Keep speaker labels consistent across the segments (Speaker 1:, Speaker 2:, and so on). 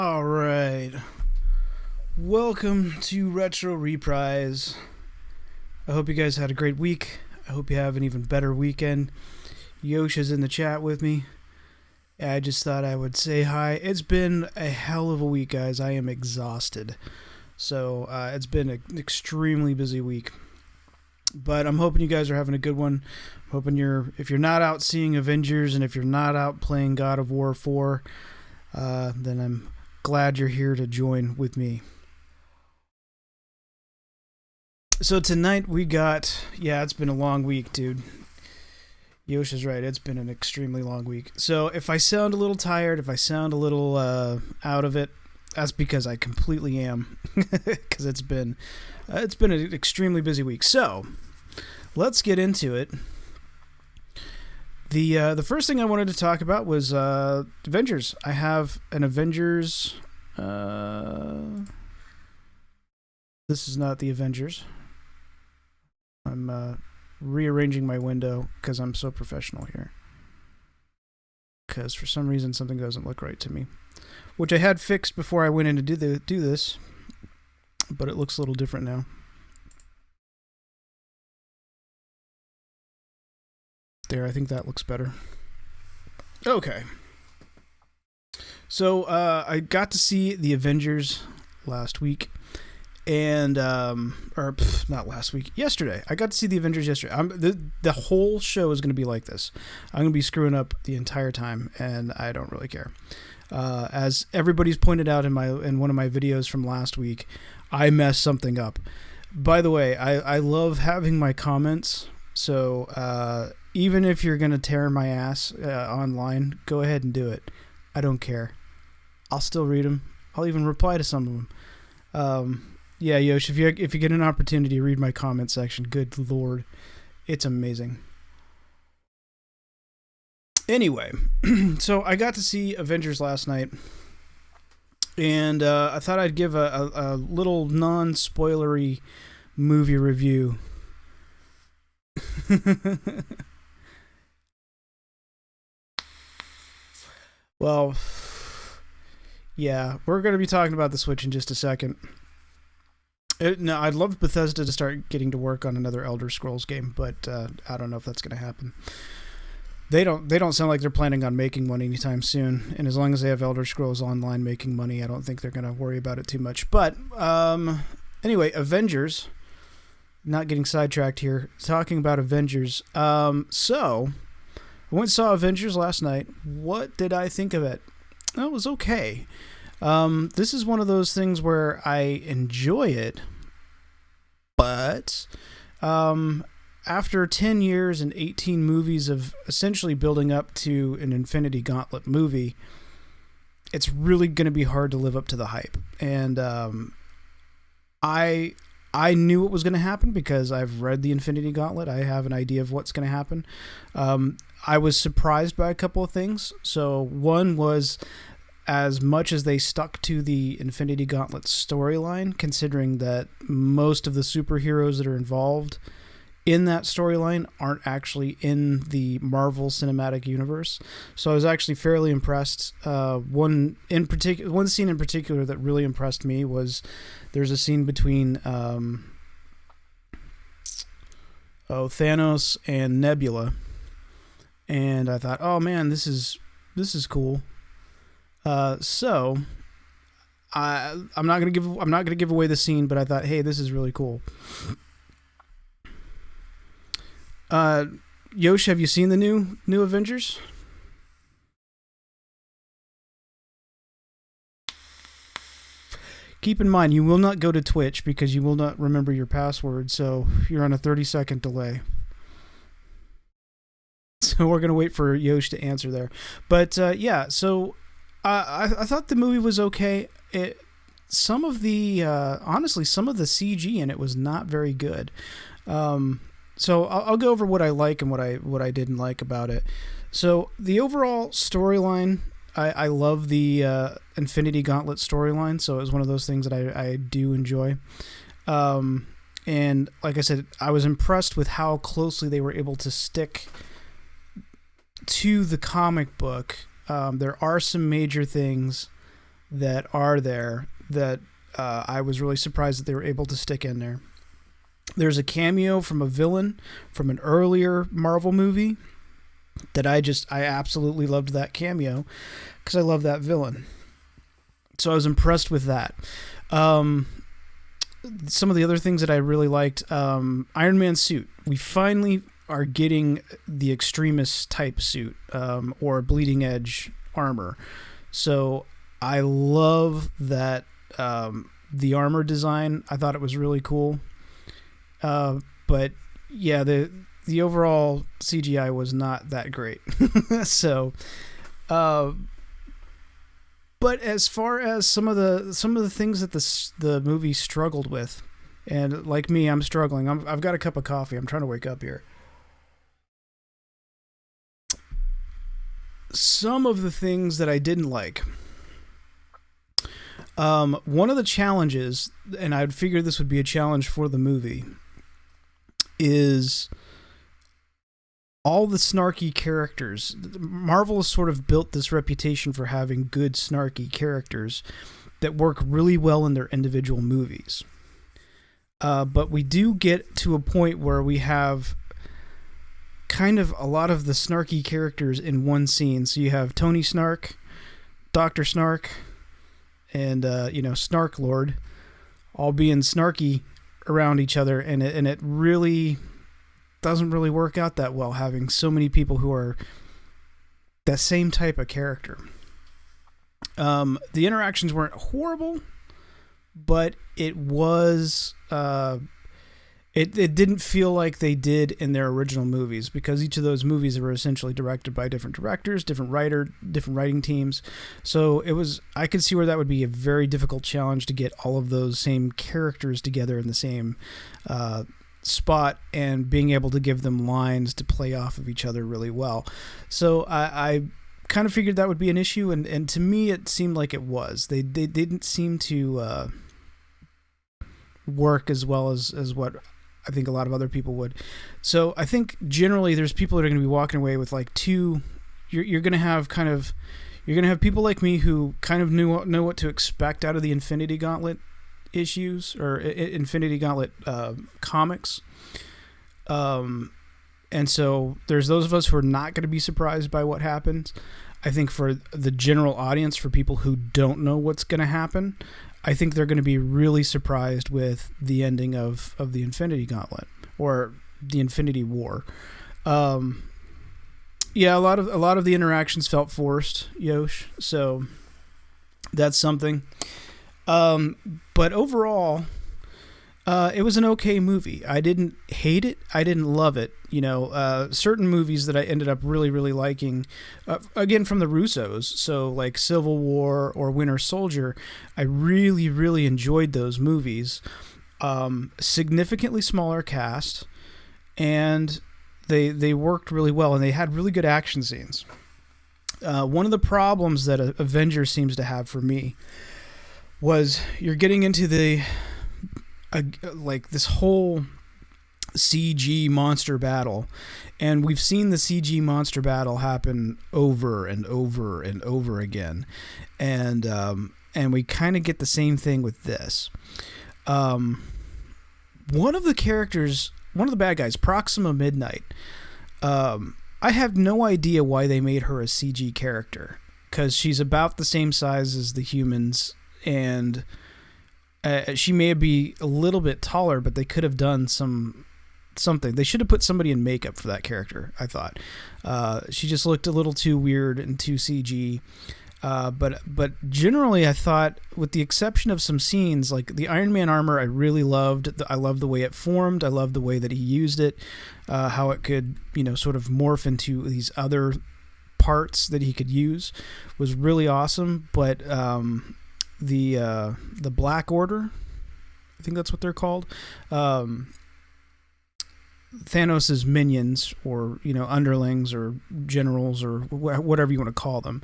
Speaker 1: All right. Welcome to Retro Reprise. I hope you guys had a great week. I hope you have an even better weekend. Yosha's in the chat with me. I just thought I would say hi. It's been a hell of a week, guys. I am exhausted. So it's been an extremely busy week. But I'm hoping you guys are having a good one. I'm hoping if you're not out seeing Avengers and if you're not out playing God of War 4, then I'm glad you're here to join with me. So tonight we got, it's been a long week, dude. Yosha's right, it's been an extremely long week. So if I sound a little tired, if I sound a little out of it, that's because I completely am. Because it's been an extremely busy week. So let's get into it. The first thing I wanted to talk about was Avengers. I have an Avengers. This is not the Avengers. I'm rearranging my window because I'm so professional here. Because for some reason something doesn't look right to me, which I had fixed before I went in to do this, but it looks a little different now. There, I think that looks better. Okay. So I got to see the Avengers last week, and not last week, yesterday. I got to see the Avengers yesterday. The whole show is going to be like this. I'm going to be screwing up the entire time, and I don't really care. As everybody's pointed out in one of my videos from last week, I messed something up. By the way, I love having my comments. So even if you're going to tear my ass online, go ahead and do it. I don't care. I'll still read them. I'll even reply to some of them. Yeah, Yosh, if you get an opportunity to read my comment section, good Lord, it's amazing. Anyway, so I got to see Avengers last night, and I thought I'd give a little non-spoilery movie review. Well, yeah, we're going to be talking about the Switch in just a second. I'd love Bethesda to start getting to work on another Elder Scrolls game, but I don't know if that's going to happen. They don't sound like they're planning on making one anytime soon, and as long as they have Elder Scrolls Online making money, I don't think they're going to worry about it too much. But anyway, Avengers. Not getting sidetracked here. Talking about Avengers. So I went and saw Avengers last night. What did I think of it? Well, it was okay. This is one of those things where I enjoy it, but after 10 years and 18 movies of essentially building up to an Infinity Gauntlet movie, it's really going to be hard to live up to the hype. And I knew what was going to happen because I've read the Infinity Gauntlet. I have an idea of what's going to happen. I was surprised by a couple of things. So one was, as much as they stuck to the Infinity Gauntlet storyline, considering that most of the superheroes that are involved in that storyline aren't actually in the Marvel Cinematic Universe. So I was actually fairly impressed. One scene in particular that really impressed me was there's a scene between Thanos and Nebula, and I thought, oh man, this is cool. So I'm not gonna give away the scene, but I thought, hey, this is really cool. Yosh, have you seen the new Avengers? Keep in mind, you will not go to Twitch because you will not remember your password, so you're on a 30-second delay. So we're going to wait for Yosh to answer there. But, so I thought the movie was okay. Some of the CG in it was not very good. So I'll go over what I like and what I didn't like about it. So the overall storyline, I love the Infinity Gauntlet storyline, so it was one of those things that I do enjoy. And like I said, I was impressed with how closely they were able to stick to the comic book. There are some major things that are there that I was really surprised that they were able to stick in there. There's a cameo from a villain from an earlier Marvel movie that I absolutely loved that cameo because I love that villain. So I was impressed with that. Some of the other things that I really liked, Iron Man's suit. We finally are getting the extremist type suit, or bleeding edge armor. So I love that, the armor design. I thought it was really cool. But yeah, the overall CGI was not that great. So, but as far as some of the things that the movie struggled with, and like me, I'm struggling. I've got a cup of coffee. I'm trying to wake up here. Some of the things that I didn't like. One of the challenges, and I'd figured this would be a challenge for the movie, is all the snarky characters. Marvel has sort of built this reputation for having good snarky characters that work really well in their individual movies. But we do get to a point where we have kind of a lot of the snarky characters in one scene. So you have Tony Snark, Dr. Snark, and Snark Lord all being snarky around each other, and it really doesn't really work out that well, having so many people who are that same type of character. The interactions weren't horrible, but it was it didn't feel like they did in their original movies, because each of those movies were essentially directed by different directors, different writing teams. So I could see where that would be a very difficult challenge to get all of those same characters together in the same spot and being able to give them lines to play off of each other really well. So I kind of figured that would be an issue, and to me it seemed like it was. They didn't seem to work as well as what I think a lot of other people would. So I think generally there's people that are going to be walking away with like two. You're going to have people like me who kind of know what to expect out of the Infinity Gauntlet issues, or Infinity Gauntlet comics. And so there's those of us who are not going to be surprised by what happens. I think for the general audience, for people who don't know what's going to happen, I think they're going to be really surprised with the ending of the Infinity Gauntlet, or the Infinity War. Yeah, a lot of the interactions felt forced, Yosh. So that's something. But overall, it was an okay movie. I didn't hate it. I didn't love it. Certain movies that I ended up really, really liking, again, from the Russos, so like Civil War or Winter Soldier, I really, really enjoyed those movies. Significantly smaller cast, and they worked really well, and they had really good action scenes. One of the problems that Avengers seems to have for me was you're getting into this whole CG monster battle, and we've seen the CG monster battle happen over and over and over again, and we kind of get the same thing with this. One of the bad guys, Proxima Midnight, I have no idea why they made her a CG character, because she's about the same size as the humans, and she may be a little bit taller, but they could have done something. They should have put somebody in makeup for that character, I thought. She just looked a little too weird and too CG. But generally, I thought, with the exception of some scenes, like the Iron Man armor, I really loved. I loved the way it formed. I loved the way that he used it, how it could, sort of morph into these other parts that he could use, was really awesome. But the Black Order, I think that's what they're called, Thanos' minions, or underlings or generals or whatever you want to call them,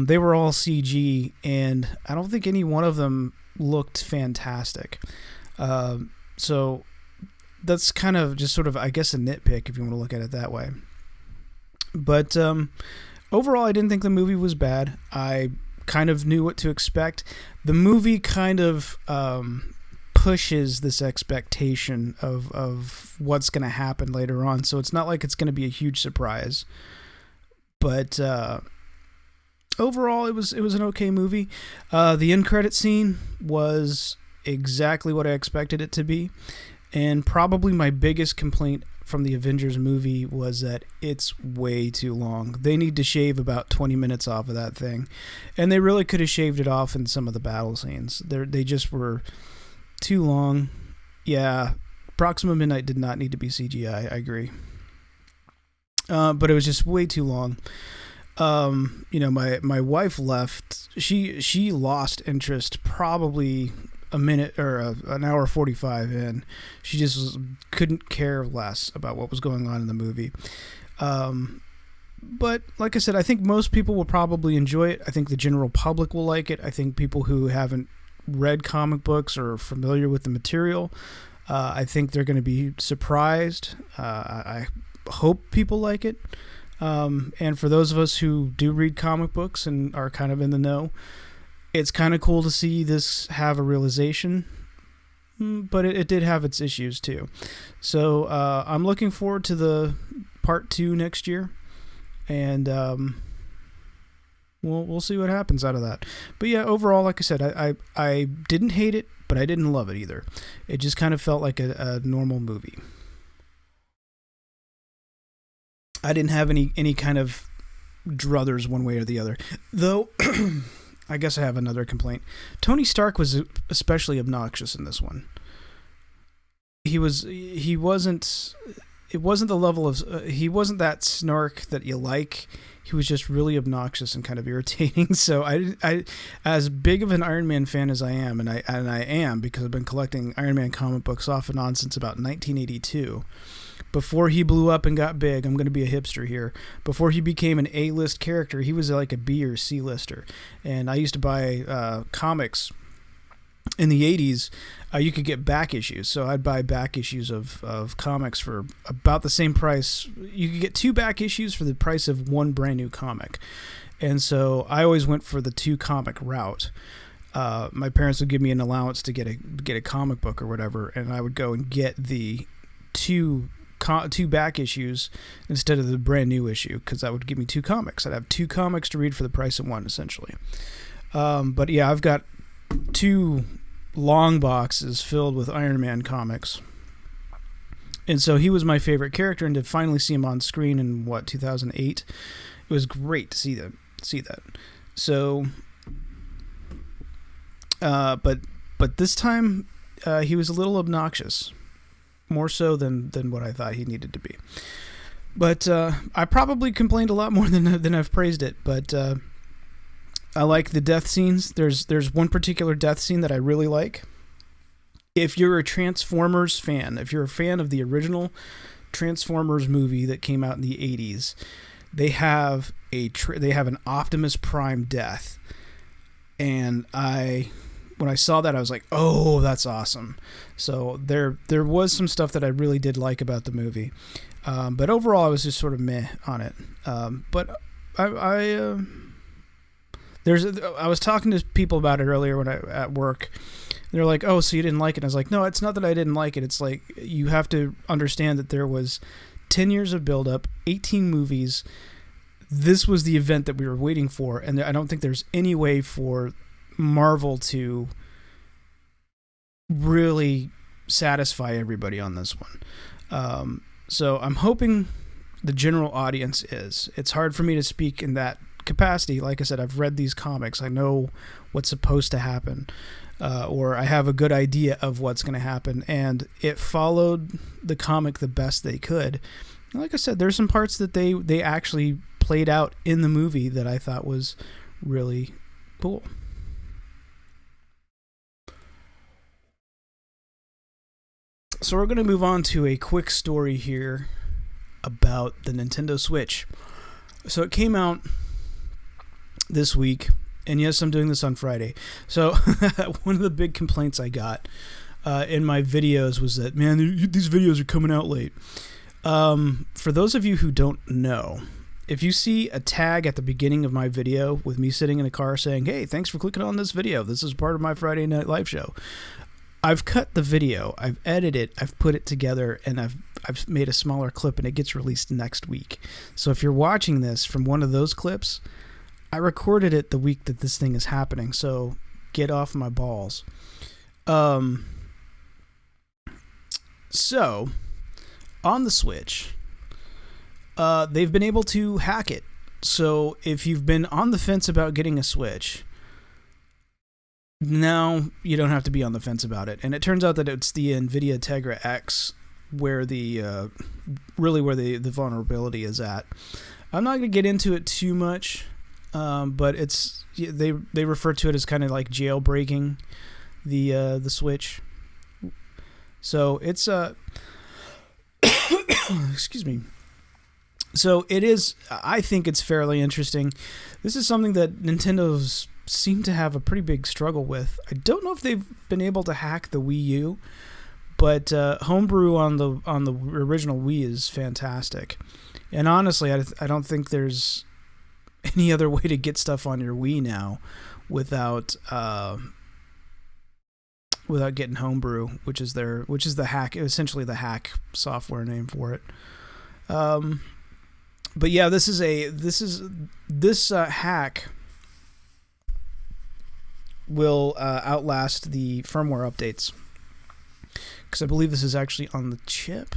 Speaker 1: they were all CG, and I don't think any one of them looked fantastic. So that's kind of just sort of, I guess, a nitpick if you want to look at it that way. But overall, I didn't think the movie was bad. I kind of knew what to expect. The movie kind of pushes this expectation of what's going to happen later on, so it's not like it's going to be a huge surprise. But overall, it was an okay movie. The end credit scene was exactly what I expected it to be, and probably my biggest complaint from the Avengers movie was that it's way too long. They need to shave about 20 minutes off of that thing, and they really could have shaved it off in some of the battle scenes. They just were too long. Yeah, Proxima Midnight did not need to be CGI, I agree. But it was just way too long. My wife left. She lost interest probably a minute or an hour 45 in. She just couldn't care less about what was going on in the movie. But like I said, I think most people will probably enjoy it. I think the general public will like it. I think people who haven't read comic books or are familiar with the material, I think they're going to be surprised. I hope people like it. And for those of us who do read comic books and are kind of in the know, it's kind of cool to see this have a realization, but it did have its issues too. So I'm looking forward to the part 2 next year, and we'll see what happens out of that. But yeah, overall, like I said, I didn't hate it, but I didn't love it either. It just kind of felt like a normal movie. I didn't have any kind of druthers one way or the other, though. I guess I have another complaint. Tony Stark was especially obnoxious in this one. It wasn't the level of, he wasn't that snark that you like. He was just really obnoxious and kind of irritating. So I as big of an Iron Man fan as I am, and I am, because I've been collecting Iron Man comic books off and on since about 1982. Before he blew up and got big, I'm going to be a hipster here. Before he became an A-list character, he was like a B or C-lister. And I used to buy comics in the 80s. You could get back issues. So I'd buy back issues of comics for about the same price. You could get 2 back issues for the price of 1 brand new comic. And so I always went for the 2 comic route. My parents would give me an allowance to get a comic book or whatever, and I would go and get the 2 back issues instead of the brand new issue, because that would give me 2 comics. I'd have 2 comics to read for the price of 1, essentially. But yeah, I've got 2 long boxes filled with Iron Man comics, and so he was my favorite character, and to finally see him on screen in 2008, it was great to see that. So but this time he was a little obnoxious. More so than what I thought he needed to be. But I probably complained a lot more than I've praised it. But I like the death scenes. There's one particular death scene that I really like. If you're a Transformers fan, if you're a fan of the original Transformers movie that came out in the 80s, they have an Optimus Prime death. And when I saw that, I was like, oh, that's awesome. So there was some stuff that I really did like about the movie. But overall, I was just sort of meh on it. But I was talking to people about it earlier when at work. They're like, oh, so you didn't like it? And I was like, no, it's not that I didn't like it. It's like, you have to understand that there was 10 years of buildup, 18 movies. This was the event that we were waiting for. And I don't think there's any way for Marvel to really satisfy everybody on this one. So I'm hoping the general audience is. It's hard for me to speak in that capacity. Like I said, I've read these comics. I know what's supposed to happen, or I have a good idea of what's going to happen, and it followed the comic the best they could. And like I said, there's some parts that they actually played out in the movie that I thought was really cool. So we're going to move on to a quick story here about the Nintendo Switch. So it came out this week, and yes, I'm doing this on Friday. So one of the big complaints I got in my videos was that, man, these videos are coming out late. For those of you who don't know, if you see a tag at the beginning of my video with me sitting in a car saying, "Hey, thanks for clicking on this video. This is part of my Friday Night Live show." I've cut the video, I've edited it, I've put it together, and I've made a smaller clip, and it gets released next week. So if you're watching this from one of those clips, I recorded it the week that this thing is happening. So get off my balls. So on the Switch, they've been able to hack it. So if you've been on the fence about getting a Switch, now you don't have to be on the fence about it. And it turns out that it's the NVIDIA Tegra X where the vulnerability is at. I'm not going to get into it too much, but they refer to it as kind of like jailbreaking the Switch. So it's excuse me. So it is. I think it's fairly interesting. This is something that Nintendo's seem to have a pretty big struggle with. I don't know if they've been able to hack the Wii U, but homebrew on the original Wii is fantastic. And honestly, I don't think there's any other way to get stuff on your Wii now without getting homebrew, which is the hack, essentially the hack software name for it. But yeah, this hack will outlast the firmware updates, because I believe this is actually on the chip.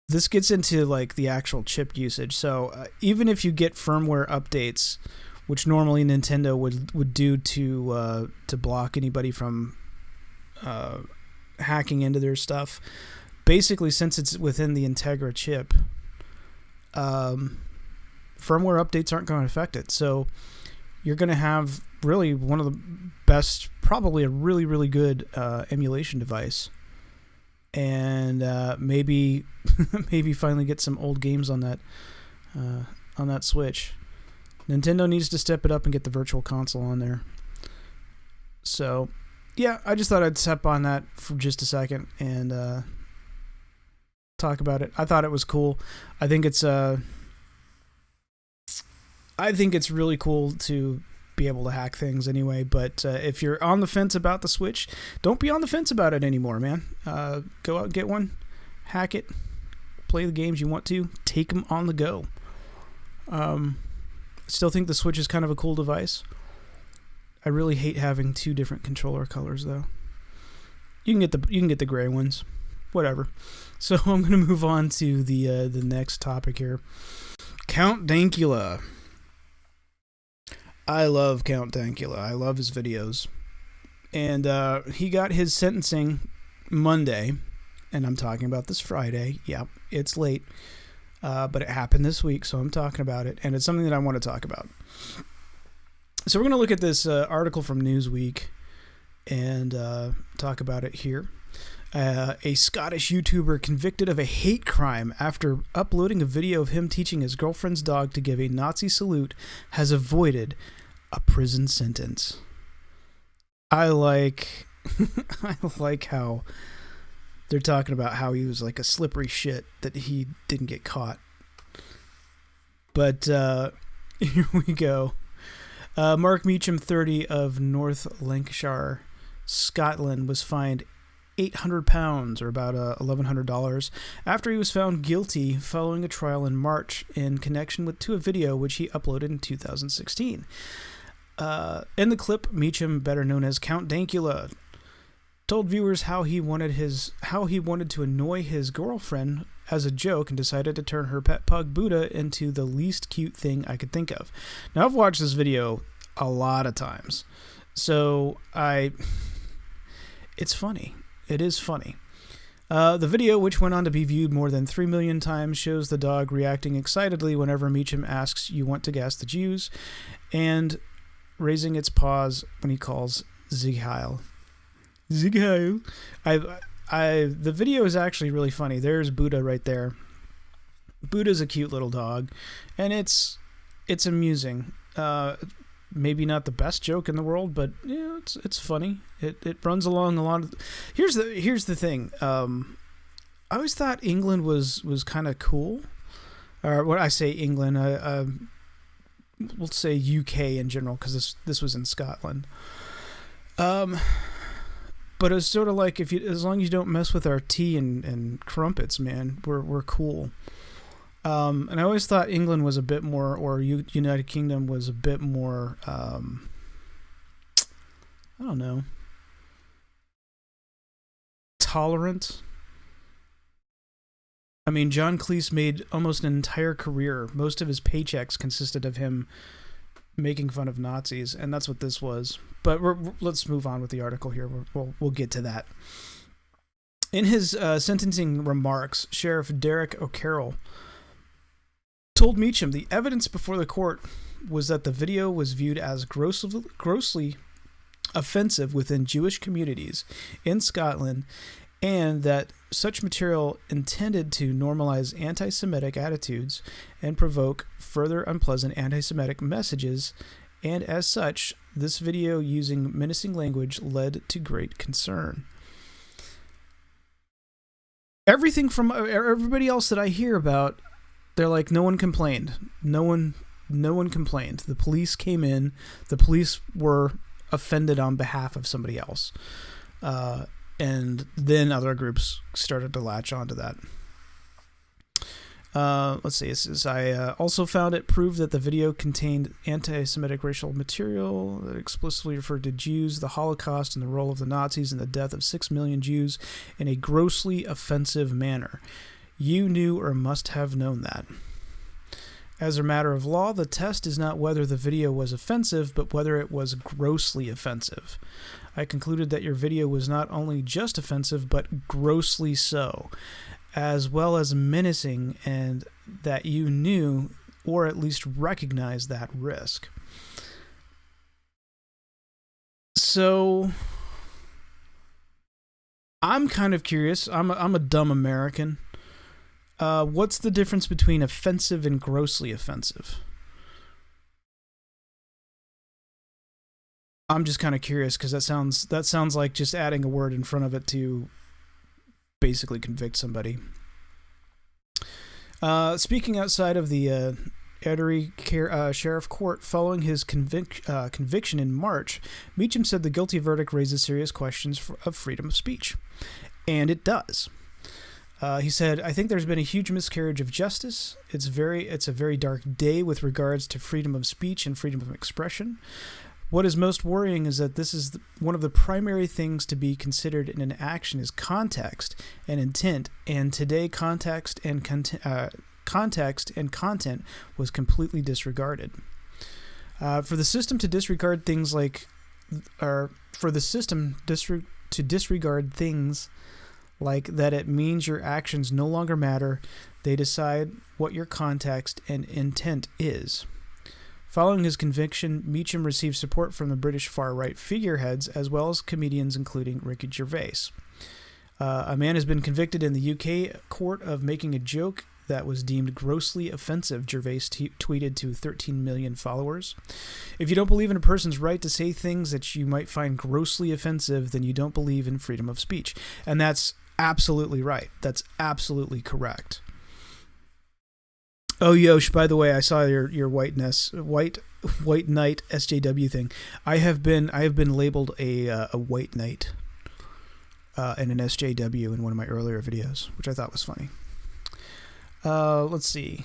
Speaker 1: This gets into like the actual chip usage. So even if you get firmware updates, which normally Nintendo would do to block anybody from hacking into their stuff, basically since it's within the Integra chip, firmware updates aren't going to affect it. So you're going to have really one of the best, probably a really, really good emulation device. And maybe finally get some old games on that Switch. Nintendo needs to step it up and get the Virtual Console on there. So, yeah, I just thought I'd step on that for just a second and talk about it. I thought it was cool. I think it's really cool to be able to hack things anyway, but if you're on the fence about the Switch, don't be on the fence about it anymore, man. Go out and get one, hack it, play the games you want to, take them on the go. I still think the Switch is kind of a cool device. I really hate having two different controller colors though. You can get the gray ones, whatever. So I'm going to move on to the next topic here. Count Dankula. I love Count Dankula. I love his videos. And he got his sentencing Monday, and I'm talking about this Friday. Yep, it's late, but it happened this week, so I'm talking about it, and it's something that I want to talk about. So we're going to look at this article from Newsweek and talk about it here. A Scottish YouTuber convicted of a hate crime after uploading a video of him teaching his girlfriend's dog to give a Nazi salute has avoided a prison sentence. I like how they're talking about how he was like a slippery shit that he didn't get caught. But here we go. Mark Meacham, 30, of North Lancashire, Scotland, was fined £800, or about $1,100, after he was found guilty following a trial in March in connection to a video which he uploaded in 2016. In the clip, Meacham, better known as Count Dankula, told viewers how he wanted to annoy his girlfriend as a joke and decided to turn her pet pug Buddha into the least cute thing I could think of. Now, I've watched this video a lot of times, so it's funny. It is funny. The video, which went on to be viewed more than 3 million times, shows the dog reacting excitedly whenever Meacham asks, "You want to gas the Jews?" and raising its paws when he calls Sieg Heil. Sieg Heil. The video is actually really funny. There's Buddha right there. Buddha's a cute little dog, and it's amusing. Maybe not the best joke in the world, but yeah, it's funny. It runs along a lot of. Here's the thing. I always thought England was kind of cool. or when I say England, we'll say UK in general, because this was in Scotland. But it's sort of like, as long as you don't mess with our tea and crumpets, man, we're cool. And I always thought England was a bit more, or United Kingdom was a bit more, I don't know, tolerant. I mean, John Cleese made almost an entire career. Most of his paychecks consisted of him making fun of Nazis, and that's what this was. But let's move on with the article here. We'll get to that. In his sentencing remarks, Sheriff Derek O'Carroll told Meacham the evidence before the court was that the video was viewed as grossly offensive within Jewish communities in Scotland, and that such material intended to normalize anti-Semitic attitudes and provoke further unpleasant anti-Semitic messages, and as such, this video using menacing language led to great concern. Everything from everybody else that I hear about, they're like, no one complained. No one complained. The police came in. The police were offended on behalf of somebody else. And then other groups started to latch onto that. Let's see. It says, I also found it proved that the video contained anti-Semitic racial material that explicitly referred to Jews, the Holocaust, and the role of the Nazis in the death of 6 million Jews in a grossly offensive manner. You knew or must have known that. As a matter of law, the test is not whether the video was offensive, but whether it was grossly offensive. I concluded that your video was not only just offensive, but grossly so, as well as menacing, and that you knew or at least recognized that risk. So, I'm kind of curious. I'm a dumb American. What's the difference between offensive and grossly offensive? I'm just kind of curious, because that sounds like just adding a word in front of it to basically convict somebody. Speaking outside of the Erie Sheriff Court following his conviction in March, Meacham said the guilty verdict raises serious questions of freedom of speech. And it does. He said, I think there's been a huge miscarriage of justice. It's a very dark day with regards to freedom of speech and freedom of expression. What is most worrying is that this is one of the primary things to be considered in an action is context and intent, and today context and content was completely disregarded. For the system to disregard things like that, it means your actions no longer matter. They decide what your context and intent is. Following his conviction, Meacham received support from the British far-right figureheads as well as comedians including Ricky Gervais. A man has been convicted in the UK court of making a joke that was deemed grossly offensive, Gervais tweeted to 13 million followers. If you don't believe in a person's right to say things that you might find grossly offensive, then you don't believe in freedom of speech. And that's absolutely right. That's absolutely correct. Oh, Yosh, by the way, I saw your white knight SJW thing. I have been labeled a white knight and an SJW in one of my earlier videos, which I thought was funny. Let's see.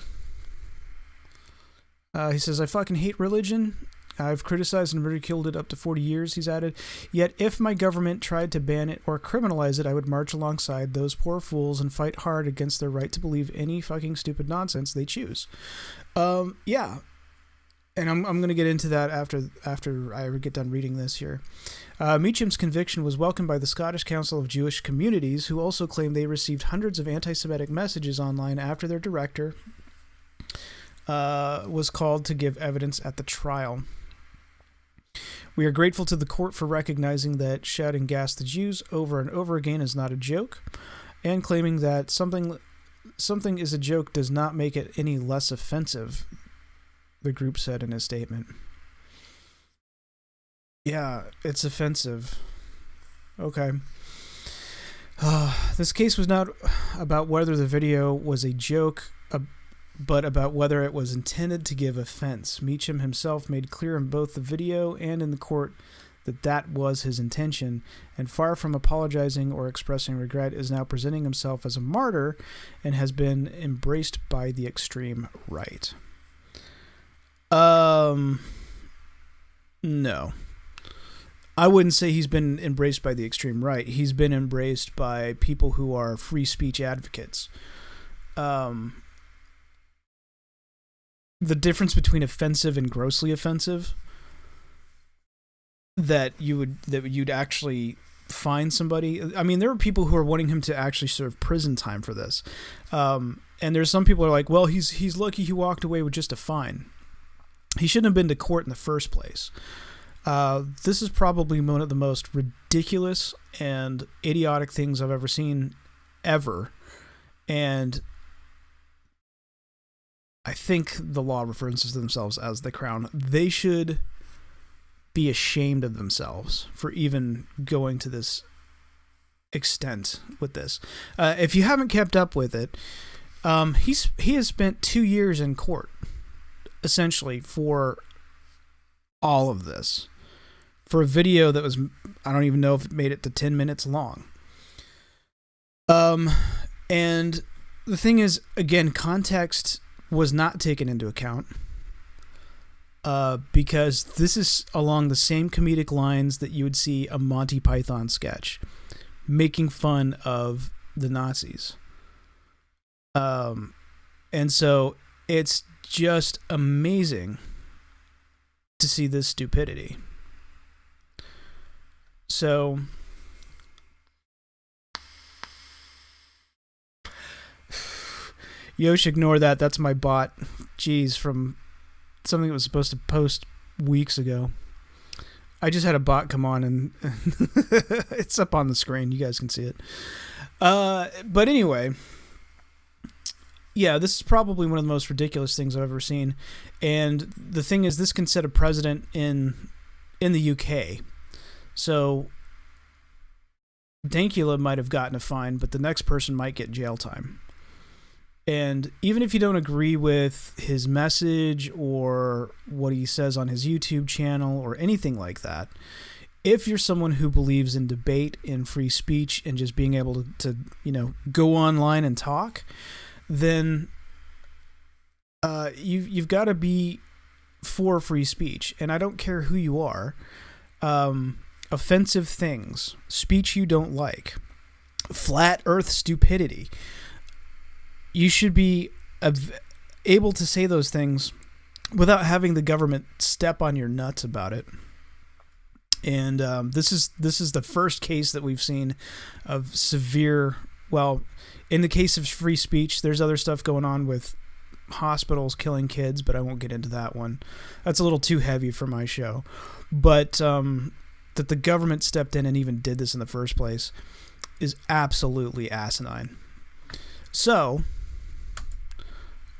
Speaker 1: He says, I fucking hate religion. I've criticized and ridiculed it up to 40 years, he's added. Yet if my government tried to ban it or criminalize it, I would march alongside those poor fools and fight hard against their right to believe any fucking stupid nonsense they choose. Yeah. And I'm going to get into that after I get done reading this here. Meacham's conviction was welcomed by the Scottish Council of Jewish Communities, who also claimed they received hundreds of anti-Semitic messages online after their director was called to give evidence at the trial. We are grateful to the court for recognizing that shouting "gas the Jews" over and over again is not a joke, and claiming that something is a joke does not make it any less offensive, the group said in a statement. Yeah, it's offensive. Okay. This case was not about whether the video was a joke. but about whether it was intended to give offense. Meacham himself made clear in both the video and in the court that was his intention, and far from apologizing or expressing regret, is now presenting himself as a martyr and has been embraced by the extreme right. No. I wouldn't say he's been embraced by the extreme right. He's been embraced by people who are free speech advocates. The difference between offensive and grossly offensive, that you'd actually find somebody. I mean, there are people who are wanting him to actually serve prison time for this. And there's some people who are like, well, he's lucky he walked away with just a fine. He shouldn't have been to court in the first place. This is probably one of the most ridiculous and idiotic things I've ever seen, ever. And I think the law refers to themselves as the Crown. They should be ashamed of themselves for even going to this extent with this. If you haven't kept up with it, he has spent 2 years in court, essentially, for all of this, for a video that was, I don't even know if it made it to 10 minutes long. And the thing is, again, context was not taken into account, because this is along the same comedic lines that you would see a Monty Python sketch, making fun of the Nazis. And so it's just amazing to see this stupidity. So Yosh, ignore that. That's my bot. Jeez, from something that was supposed to post weeks ago. I just had a bot come on and it's up on the screen. You guys can see it. But anyway, yeah, this is probably one of the most ridiculous things I've ever seen. And the thing is, this can set a precedent in the UK. So Dankula might have gotten a fine, but the next person might get jail time. And even if you don't agree with his message or what he says on his YouTube channel or anything like that, if you're someone who believes in debate and free speech and just being able to go online and talk, then you've got to be for free speech. And I don't care who you are. Offensive things, speech you don't like, flat earth stupidity. You should be able to say those things without having the government step on your nuts about it. And this is the first case that we've seen of severe. Well, in the case of free speech, there's other stuff going on with hospitals killing kids, but I won't get into that one. That's a little too heavy for my show. But that the government stepped in and even did this in the first place is absolutely asinine. So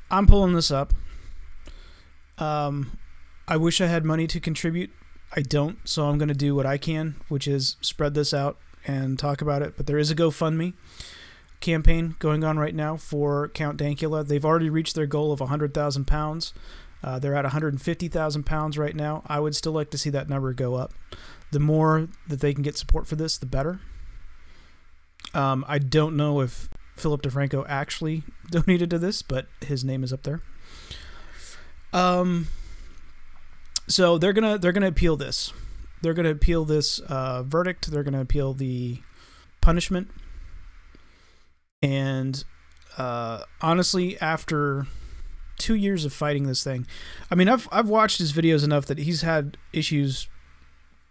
Speaker 1: I'm pulling this up. I wish I had money to contribute. I don't, so I'm going to do what I can, which is spread this out and talk about it. But there is a GoFundMe campaign going on right now for Count Dankula. They've already reached their goal of £100,000. They're at £150,000 right now. I would still like to see that number go up. The more that they can get support for this, the better. I don't know if Philip DeFranco actually donated to this, but his name is up there. So they're gonna appeal this. They're gonna appeal this verdict. They're gonna appeal the punishment. And honestly, after 2 years of fighting this thing, I mean, I've watched his videos enough that he's had issues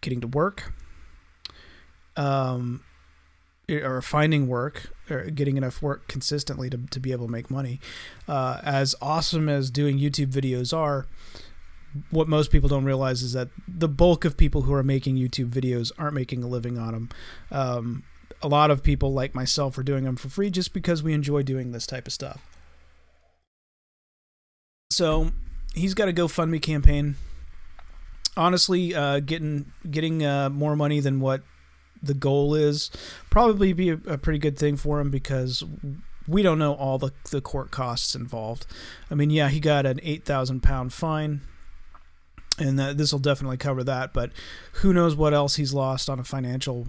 Speaker 1: getting to work, or finding work, or getting enough work consistently to be able to make money. As awesome as doing YouTube videos are, what most people don't realize is that the bulk of people who are making YouTube videos aren't making a living on them. A lot of people like myself are doing them for free just because we enjoy doing this type of stuff. So he's got a GoFundMe campaign. Honestly, getting more money than what the goal is probably be a pretty good thing for him, because we don't know all the court costs involved. I mean, yeah, he got an £8,000 fine, and this will definitely cover that, but who knows what else he's lost on a financial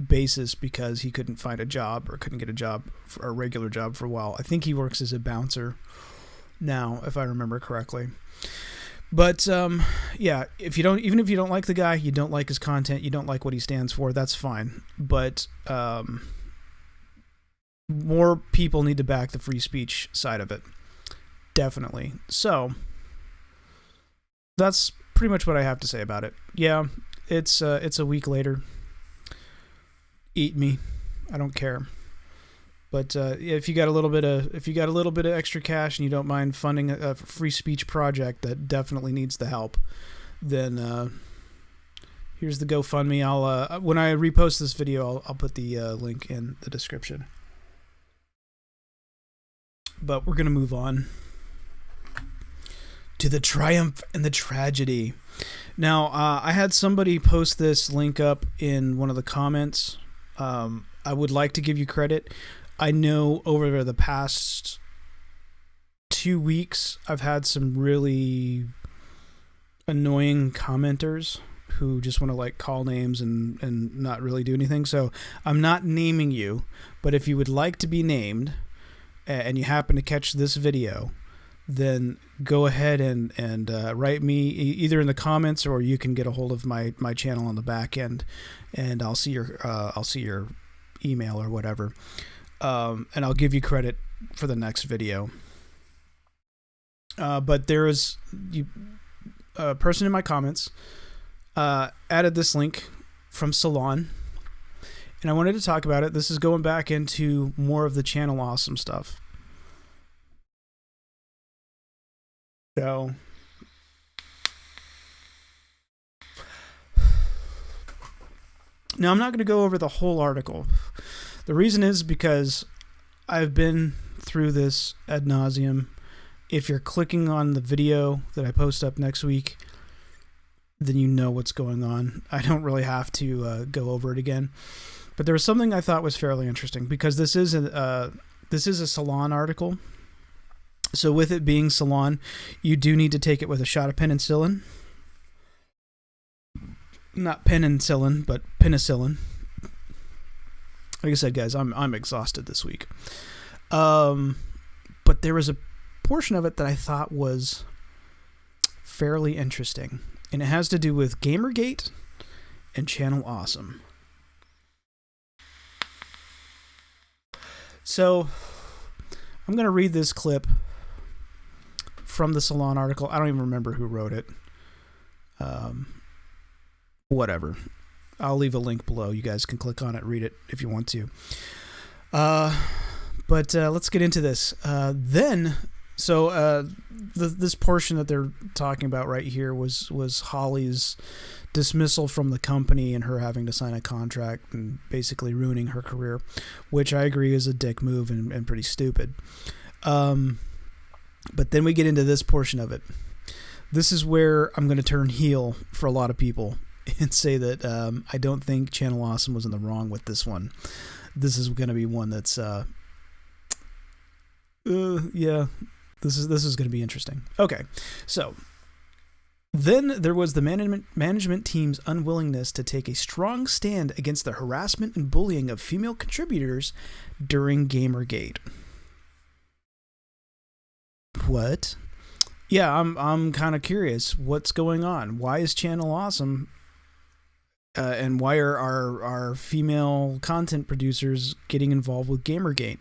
Speaker 1: basis because he couldn't find a job or couldn't get a regular job for a while. I think he works as a bouncer now, if I remember correctly. But yeah, even if you don't like the guy, you don't like his content, you don't like what he stands for, that's fine. But more people need to back the free speech side of it, definitely. So that's pretty much what I have to say about it. Yeah, it's a week later. Eat me, I don't care. But if you got a little bit of extra cash and you don't mind funding a free speech project that definitely needs the help, then here's the GoFundMe. I'll when I repost this video, I'll put the link in the description. But we're gonna move on to the triumph and the tragedy. Now, I had somebody post this link up in one of the comments. I would like to give you credit. I know over the past 2 weeks, I've had some really annoying commenters who just want to like call names and not really do anything. So I'm not naming you, but if you would like to be named and you happen to catch this video, then go ahead and write me either in the comments, or you can get a hold of my channel on the back end, and I'll see your email or whatever, and I'll give you credit for the next video. But there is a person in my comments added this link from Salon, and I wanted to talk about it. This is going back into more of the channel awesome stuff. So now I'm not going to go over the whole article. The reason is because I've been through this ad nauseum. If you're clicking on the video that I post up next week, then you know what's going on. I don't really have to go over it again. But there was something I thought was fairly interesting, because this is a Salon article. So with it being Salon, you do need to take it with a shot of penicillin. Not penicillin, but penicillin. Like I said, guys, I'm exhausted this week. But there was a portion of it that I thought was fairly interesting, and it has to do with Gamergate and Channel Awesome. So I'm going to read this clip from the Salon article. I don't even remember who wrote it. Whatever. I'll leave a link below. You guys can click on it, read it if you want to. But let's get into this. This portion that they're talking about right here was Holly's dismissal from the company and her having to sign a contract and basically ruining her career, which I agree is a dick move and pretty stupid. But then we get into this portion of it. This is where I'm going to turn heel for a lot of people and say that I don't think Channel Awesome was in the wrong with this one. This is going to be one that's yeah, this is going to be interesting. Okay, so then there was the management team's unwillingness to take a strong stand against the harassment and bullying of female contributors during Gamergate. What? Yeah, I'm kind of curious. What's going on? Why is Channel Awesome and why are our female content producers getting involved with Gamergate?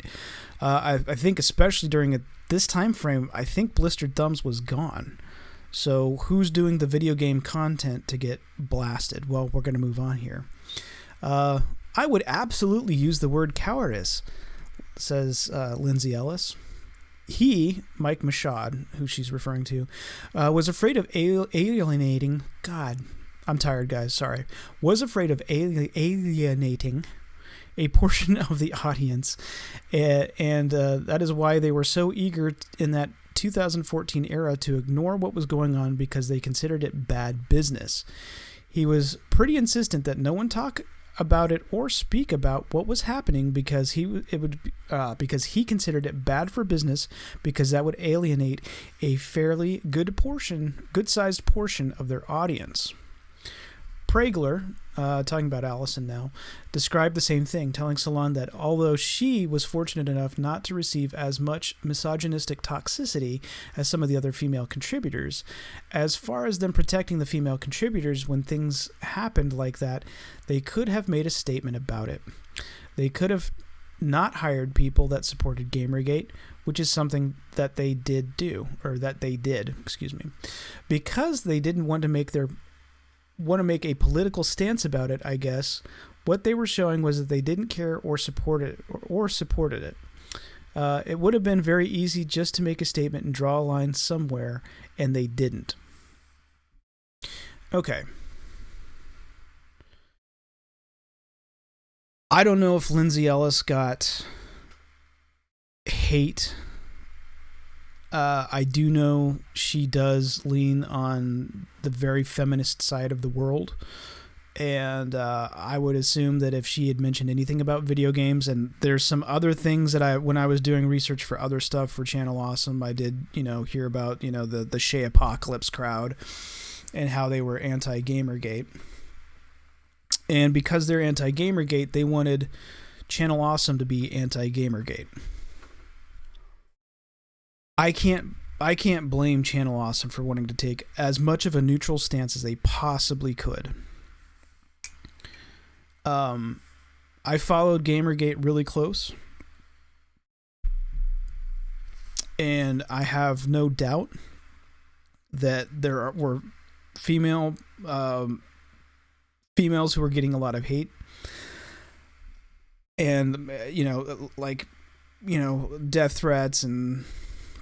Speaker 1: I think especially during this time frame, I think Blistered Thumbs was gone. So who's doing the video game content to get blasted? Well, we're going to move on here. I would absolutely use the word cowardice, says Lindsay Ellis. He, Mike Mashad, who she's referring to, was afraid of alienating... God, I'm tired, guys, sorry. Was afraid of alienating a portion of the audience, and that is why they were so eager in that 2014 era to ignore what was going on because they considered it bad business. He was pretty insistent that no one talk about it or speak about what was happening because he considered it bad for business, because that would alienate a fairly good-sized portion of their audience. Praegler, talking about Allison now, described the same thing, telling Salon that although she was fortunate enough not to receive as much misogynistic toxicity as some of the other female contributors, as far as them protecting the female contributors when things happened like that, they could have made a statement about it. They could have not hired people that supported Gamergate, which is something that they did, because they didn't want to make a political stance about it, I guess. What they were showing was that they didn't care or supported it. It would have been very easy just to make a statement and draw a line somewhere, and they didn't. Okay. I don't know if Lindsay Ellis got hate. I do know she does lean on the very feminist side of the world, and I would assume that if she had mentioned anything about video games, and there's some other things that when I was doing research for other stuff for Channel Awesome, I did, hear about, the Shay Apocalypse crowd and how they were anti-Gamergate. And because they're anti-Gamergate, they wanted Channel Awesome to be anti-Gamergate. I can't blame Channel Awesome for wanting to take as much of a neutral stance as they possibly could. I followed Gamergate really close, and I have no doubt that there were females who were getting a lot of hate, and death threats and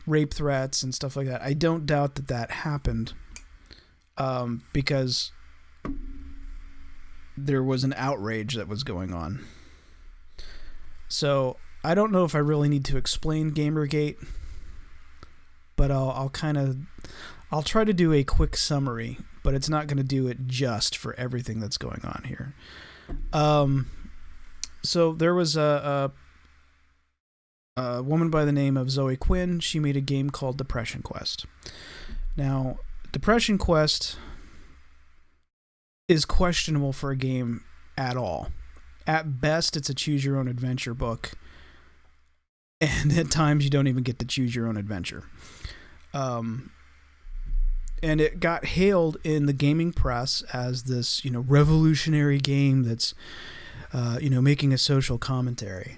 Speaker 1: rape threats and stuff like that. I don't doubt that happened, because there was an outrage that was going on. So I don't know if I really need to explain Gamergate, but I'll try to do a quick summary, but it's not going to do it just for everything that's going on here. So there was a woman by the name of Zoe Quinn. She made a game called Depression Quest. Now, Depression Quest is questionable for a game at all. At best, it's a choose-your-own-adventure book, and at times you don't even get to choose your own adventure. And it got hailed in the gaming press as this, revolutionary game that's, making a social commentary.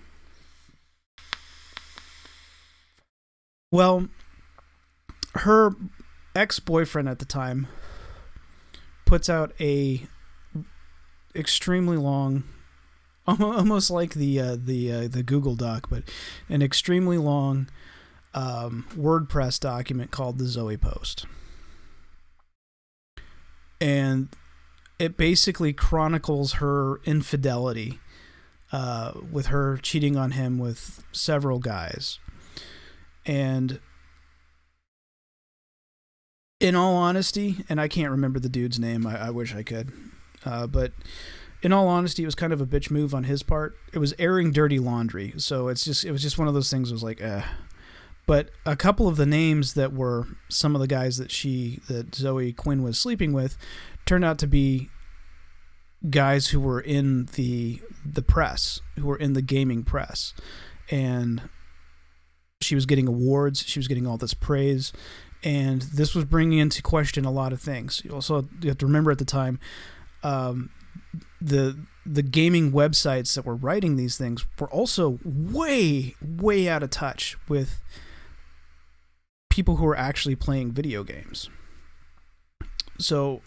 Speaker 1: Well, her ex-boyfriend at the time puts out a extremely long, almost like the Google Doc, but an extremely long WordPress document called the Zoe Post. And it basically chronicles her infidelity, with her cheating on him with several guys. And in all honesty, and I can't remember the dude's name, I wish I could, but in all honesty, it was kind of a bitch move on his part. It was airing dirty laundry, so it was just one of those things. It was like, But a couple of the names that were some of the guys that Zoe Quinn was sleeping with turned out to be guys who were in the press, who were in the gaming press, and she was getting awards. She was getting all this praise. And this was bringing into question a lot of things. You have to remember at the time, the gaming websites that were writing these things were also way, way out of touch with people who were actually playing video games. So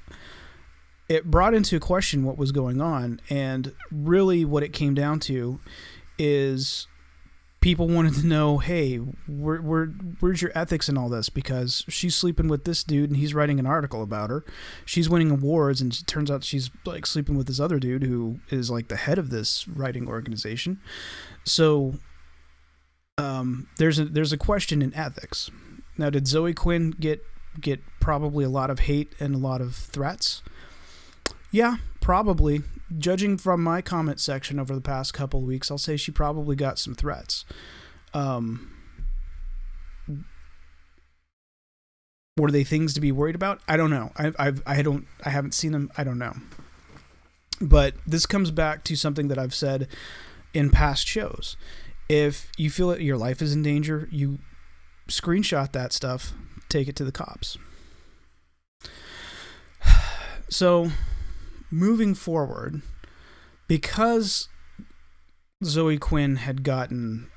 Speaker 1: it brought into question what was going on, and really what it came down to is people wanted to know, hey, where's your ethics in all this? Because she's sleeping with this dude and he's writing an article about her. She's winning awards, and it turns out she's like sleeping with this other dude who is like the head of this writing organization. So there's a question in ethics. Now, did Zoe Quinn get probably a lot of hate and a lot of threats? Yeah, probably. judging from my comment section over the past couple of weeks, I'll say she probably got some threats. Were they things to be worried about? I don't know. I haven't seen them. I don't know. But this comes back to something that I've said in past shows. If you feel that your life is in danger, you screenshot that stuff, take it to the cops. So, moving forward, because Zoe Quinn had gotten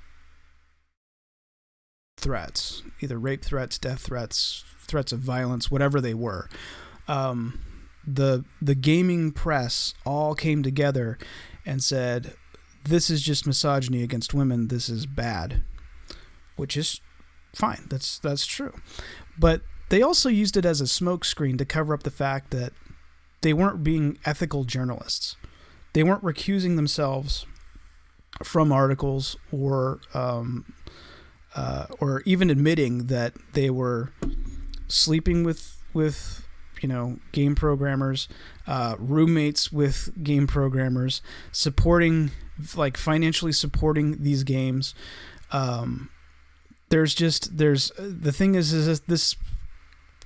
Speaker 1: threats, either rape threats, death threats, threats of violence, whatever they were, the gaming press all came together and said, this is just misogyny against women, this is bad, which is fine, that's true. But they also used it as a smokescreen to cover up the fact that they weren't being ethical journalists. They weren't recusing themselves from articles or even admitting that they were sleeping with game programmers, roommates with game programmers, financially supporting these games. The thing is this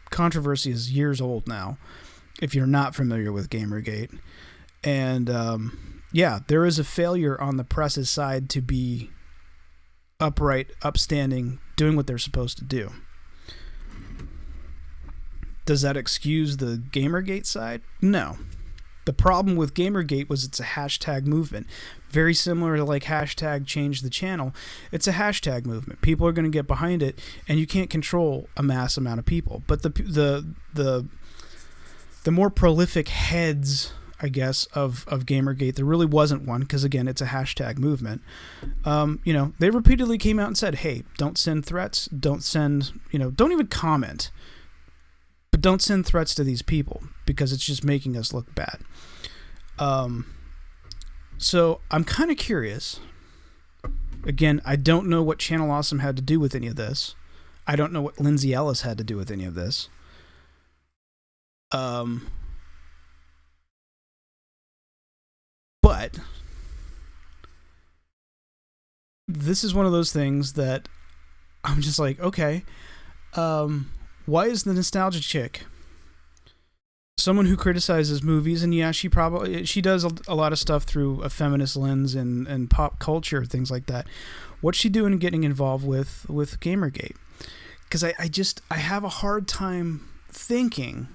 Speaker 1: controversy is years old now, if you're not familiar with Gamergate. And there is a failure on the press's side to be upright, upstanding, doing what they're supposed to do. Does that excuse the Gamergate side? No. The problem with Gamergate was it's a hashtag movement. Very similar to hashtag change the channel. It's a hashtag movement. People are going to get behind it, and you can't control a mass amount of people. But the more prolific heads, I guess, of Gamergate, there really wasn't one, because again, it's a hashtag movement. They repeatedly came out and said, hey, don't send threats, don't even comment. But don't send threats to these people, because it's just making us look bad. So I'm kind of curious. Again, I don't know what Channel Awesome had to do with any of this. I don't know what Lindsay Ellis had to do with any of this. But this is one of those things that I'm just like, okay, why is the nostalgia chick someone who criticizes movies? And yeah, she does a lot of stuff through a feminist lens and pop culture, things like that. What's she doing getting involved with Gamergate? Because I have a hard time thinking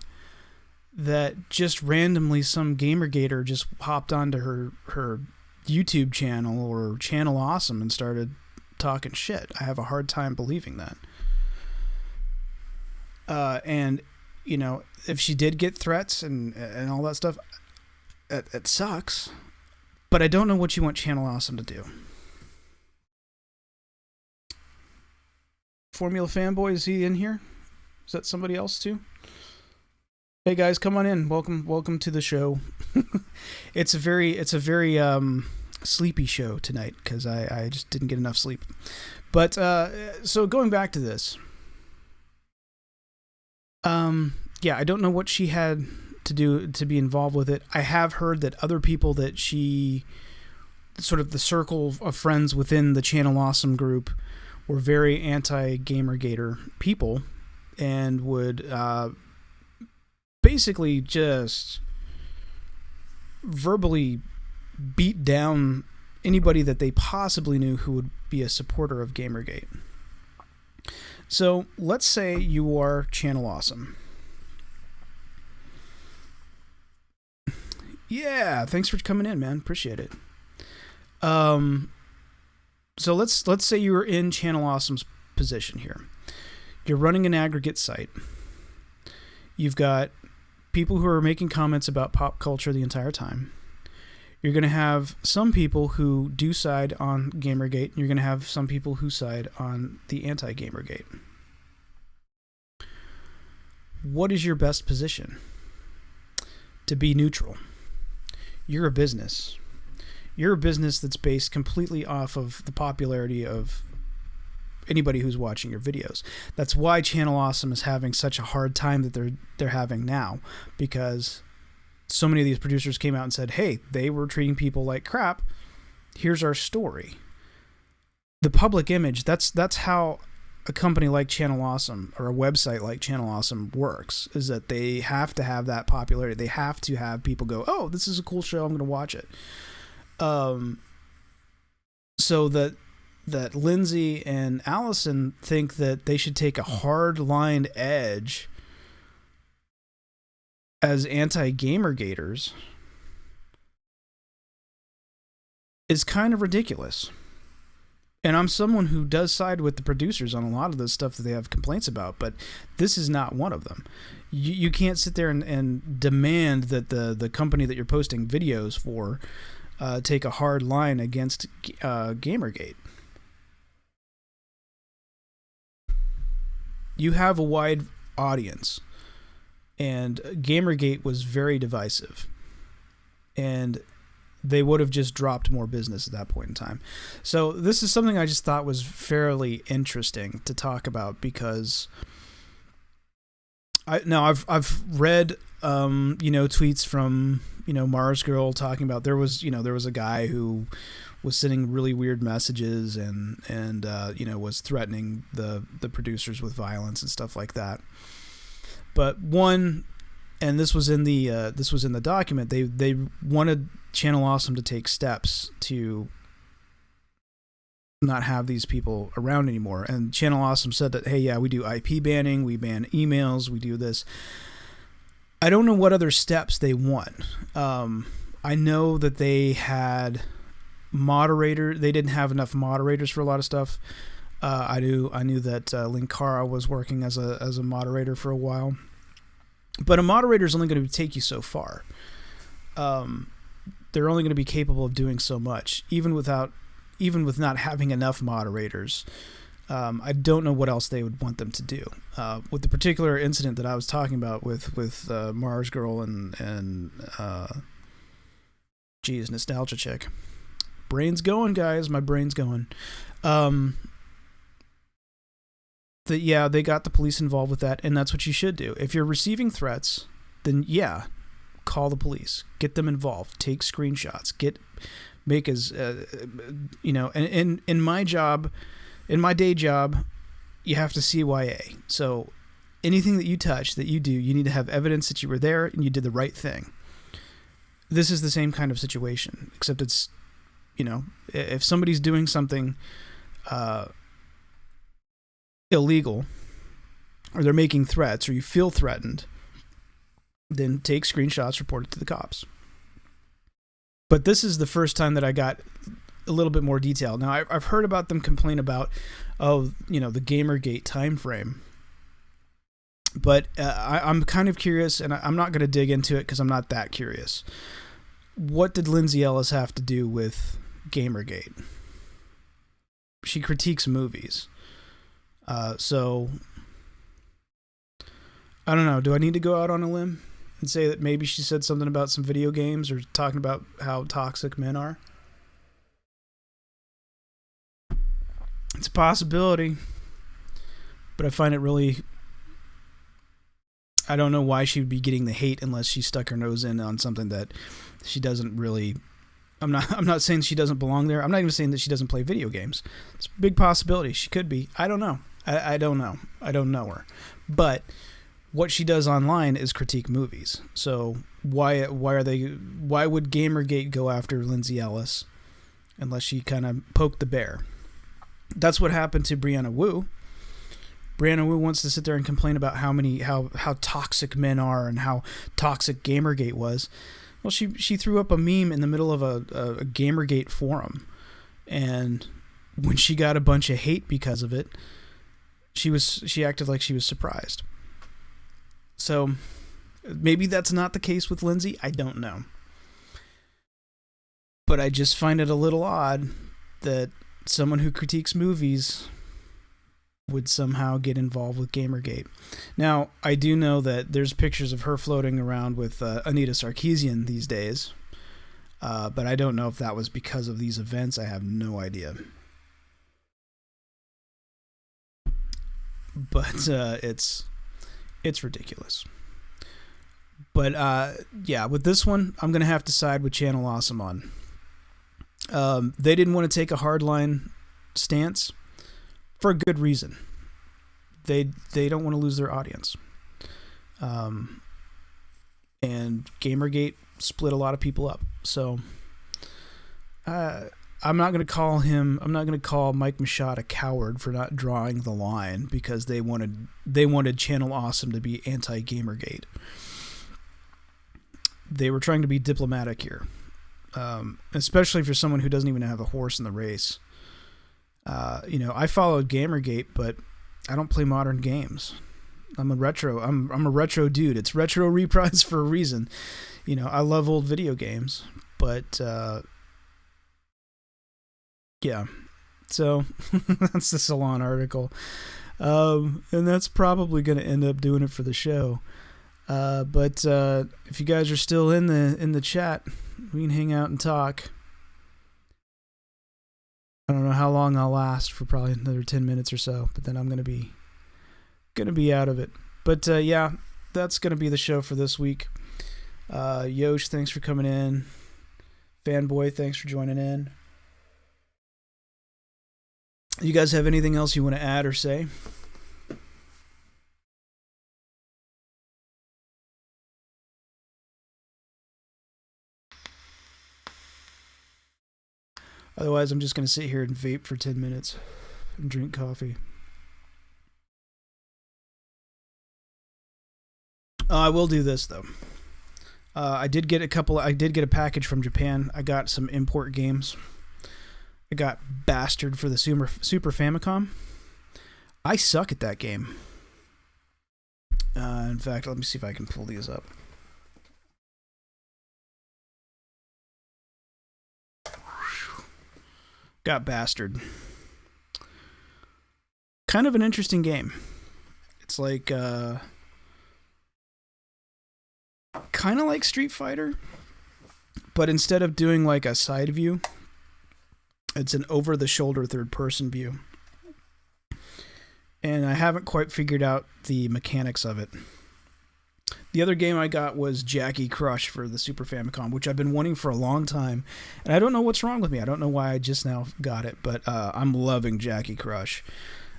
Speaker 1: that just randomly some Gamergater just hopped onto her YouTube channel or Channel Awesome and started talking shit. I have a hard time believing that. And if she did get threats and all that stuff, it sucks. But I don't know what you want Channel Awesome to do. Formula Fanboy, is he in here? Is that somebody else too? Hey guys, come on in. Welcome to the show. It's a very sleepy show tonight because I just didn't get enough sleep. But so going back to this. I don't know what she had to do to be involved with it. I have heard that other people that she, sort of the circle of friends within the Channel Awesome group, were very anti-Gamergater people and would basically just verbally beat down anybody that they possibly knew who would be a supporter of Gamergate. So let's say you are Channel Awesome. Yeah, thanks for coming in, man. Appreciate it. So let's say you were in Channel Awesome's position here. You're running an aggregate site. You've got people who are making comments about pop culture the entire time. You're going to have some people who do side on Gamergate, and you're going to have some people who side on the anti-Gamergate. What is your best position? To be neutral. You're a business. You're a business that's based completely off of the popularity of anybody who's watching your videos. That's why Channel Awesome is having such a hard time that they're having now, because so many of these producers came out and said, hey, they were treating people like crap. Here's our story. The public image, that's how a company like Channel Awesome or a website like Channel Awesome works, is that they have to have that popularity. They have to have people go, oh, this is a cool show, I'm going to watch it. So that Lindsay and Allison think that they should take a hard-lined edge as anti-Gamergaters is kind of ridiculous. And I'm someone who does side with the producers on a lot of the stuff that they have complaints about, but this is not one of them. You can't sit there and demand that the company that you're posting videos for take a hard line against Gamergate. You have a wide audience, and Gamergate was very divisive, and they would have just dropped more business at that point in time. So this is something I just thought was fairly interesting to talk about, because I've read tweets from Mars Girl talking about there was a guy who was sending really weird messages and was threatening the producers with violence and stuff like that. But and this was in the document, they wanted Channel Awesome to take steps to not have these people around anymore. And Channel Awesome said that, hey, yeah, we do IP banning, we ban emails, we do this. I don't know what other steps they want. I know that they had they didn't have enough moderators for a lot of stuff. I knew that Linkara was working as a moderator for a while. But a moderator is only going to take you so far. They're only going to be capable of doing so much, even with not having enough moderators. I don't know what else they would want them to do. With the particular incident that I was talking about with Mars Girl and Nostalgia Chick. Brain's going, guys. My brain's going. They got the police involved with that, and that's what you should do. If you're receiving threats, then call the police. Get them involved. Take screenshots. And in my job, in my day job, you have to CYA. So anything that you touch, that you do, you need to have evidence that you were there and you did the right thing. This is the same kind of situation, except it's, if somebody's doing something illegal, or they're making threats, or you feel threatened, then take screenshots, report it to the cops. But this is the first time that I got a little bit more detail. Now, I've heard about them complain about, the Gamergate time frame. But I'm kind of curious, and I'm not going to dig into it because I'm not that curious. What did Lindsay Ellis have to do with Gamergate? She critiques movies. So, I don't know. Do I need to go out on a limb and say that maybe she said something about some video games, or talking about how toxic men are? It's a possibility, but I find it really... I don't know why she would be getting the hate unless she stuck her nose in on something that she doesn't really... I'm not saying she doesn't belong there. I'm not even saying that she doesn't play video games. It's a big possibility. She could be. I don't know. I don't know. I don't know her. But what she does online is critique movies. So why would Gamergate go after Lindsay Ellis unless she kind of poked the bear? That's what happened to Brianna Wu. Brianna Wu wants to sit there and complain about how toxic men are and how toxic Gamergate was. Well, she threw up a meme in the middle of a Gamergate forum, and when she got a bunch of hate because of it, she acted like she was surprised. So maybe that's not the case with Lindsay. I don't know. But I just find it a little odd that someone who critiques movies would somehow get involved with Gamergate. Now, I do know that there's pictures of her floating around with Anita Sarkeesian these days, but I don't know if that was because of these events. I have no idea. But it's ridiculous. But yeah, with this one, I'm gonna have to side with Channel Awesome on. They didn't want to take a hardline stance for a good reason. They don't want to lose their audience. And Gamergate split a lot of people up. So I'm not going to call Mike Machado a coward for not drawing the line, because they wanted Channel Awesome to be anti-Gamergate. They were trying to be diplomatic here. Especially for someone who doesn't even have a horse in the race. I followed Gamergate, but I don't play modern games. I'm a retro dude. It's retro reprise for a reason. I love old video games, but yeah. So that's the Salon article, and that's probably going to end up doing it for the show. But if you guys are still in the chat, we can hang out and talk. I don't know how long I'll last, for probably another 10 minutes or so, but then I'm gonna be out of it. But yeah, that's gonna be the show for this week. Yosh, thanks for coming in. Fanboy, thanks for joining in. You guys have anything else you want to add or say? Otherwise, I'm just going to sit here and vape for 10 minutes and drink coffee. I will do this, though. I did get a package from Japan. I got some import games. I got Bastard for the Super Famicom. I suck at that game. In fact, let me see if I can pull these up. Got Bastard. Kind of an interesting game. It's like kind of like Street Fighter, but instead of doing like a side view, it's an over-the-shoulder third-person view. And I haven't quite figured out the mechanics of it. The other game I got was Jackie Crush for the Super Famicom, which I've been wanting for a long time. And I don't know what's wrong with me. I don't know why I just now got it, but I'm loving Jackie Crush.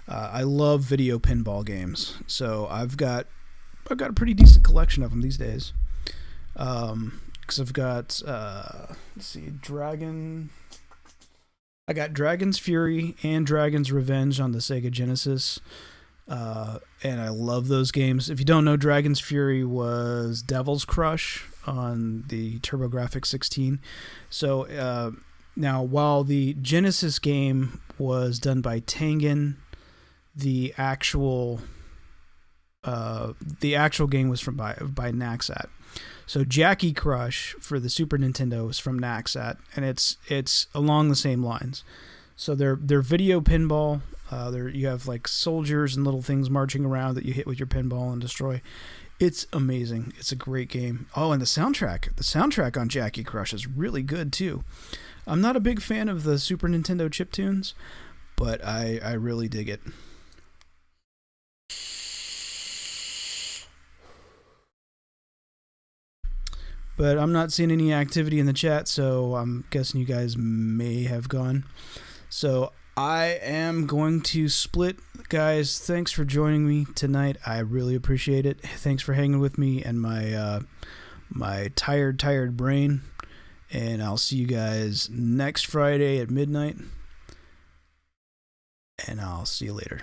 Speaker 1: I love video pinball games, so I've got a pretty decent collection of them these days. Because I've got I got Dragon's Fury and Dragon's Revenge on the Sega Genesis. And I love those games. If you don't know, Dragon's Fury was Devil's Crush on the TurboGrafx 16. So now, while the Genesis game was done by Tengen, the actual game was by Naxat. So Jackie Crush for the Super Nintendo is from Naxat, and it's along the same lines. So they're video pinball. You have like soldiers and little things marching around that you hit with your pinball and destroy. It's amazing. It's a great game. Oh, and the soundtrack on Jackie Crush is really good too. I'm not a big fan of the Super Nintendo chiptunes, but I really dig it. But I'm not seeing any activity in the chat, so I'm guessing you guys may have gone. So I am going to split. Guys, thanks for joining me tonight. I really appreciate it. Thanks for hanging with me and my tired brain. And I'll see you guys next Friday at midnight. And I'll see you later.